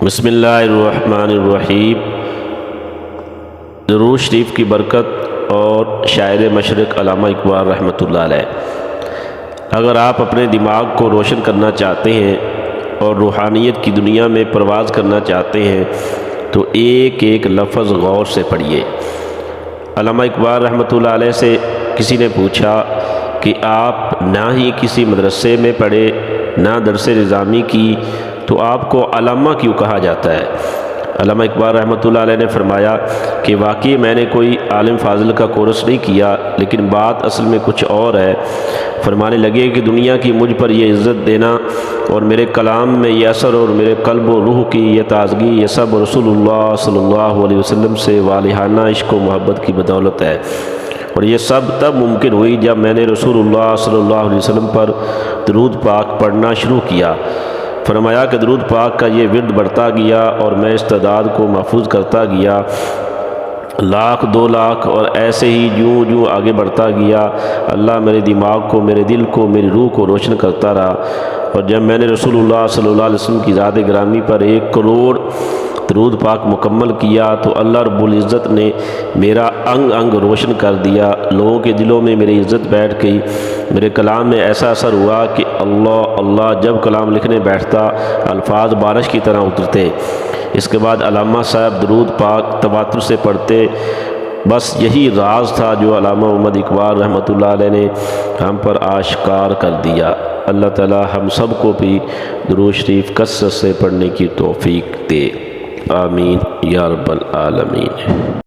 بسم اللہ الرحمن الرحیم۔ درود شریف کی برکت اور شاعر مشرق علامہ اقبال رحمۃ اللہ علیہ۔ اگر آپ اپنے دماغ کو روشن کرنا چاہتے ہیں اور روحانیت کی دنیا میں پرواز کرنا چاہتے ہیں تو ایک ایک لفظ غور سے پڑھیے۔ علامہ اقبال رحمۃ اللہ علیہ سے کسی نے پوچھا کہ آپ نہ ہی کسی مدرسے میں پڑھے نہ درس نظامی کی تو آپ کو علامہ کیوں کہا جاتا ہے؟ علامہ اقبال رحمۃ اللہ علیہ نے فرمایا کہ واقعی میں نے کوئی عالم فاضل کا کورس نہیں کیا، لیکن بات اصل میں کچھ اور ہے۔ فرمانے لگے کہ دنیا کی مجھ پر یہ عزت دینا اور میرے کلام میں یہ اثر اور میرے قلب و روح کی یہ تازگی، یہ سب رسول اللہ صلی اللہ علیہ وسلم سے والہانہ عشق و محبت کی بدولت ہے، اور یہ سب تب ممکن ہوئی جب میں نے رسول اللہ صلی اللہ علیہ وسلم پر درود پاک پڑھنا شروع کیا۔ فرمایا کہ درود پاک کا یہ ورد بڑھتا گیا اور میں اس تعداد کو محفوظ کرتا گیا، لاکھ 2 لاکھ، اور ایسے ہی جوں جوں آگے بڑھتا گیا اللہ میرے دماغ کو، میرے دل کو، میری روح کو روشن کرتا رہا، اور جب میں نے رسول اللہ صلی اللہ علیہ وسلم کی ذات گرامی پر 1 کروڑ درود پاک مکمل کیا تو اللہ رب العزت نے میرا انگ انگ روشن کر دیا، لوگوں کے دلوں میں میری عزت بیٹھ گئی، میرے کلام میں ایسا اثر ہوا کہ اللہ اللہ جب کلام لکھنے بیٹھتا الفاظ بارش کی طرح اترتے۔ اس کے بعد علامہ صاحب درود پاک تواتر سے پڑھتے۔ بس یہی راز تھا جو علامہ محمد اقبال رحمۃ اللہ علیہ نے ہم پر آشکار کر دیا۔ اللہ تعالی ہم سب کو بھی درود شریف کثرت سے پڑھنے کی توفیق دے، آمین یا رب العالمین۔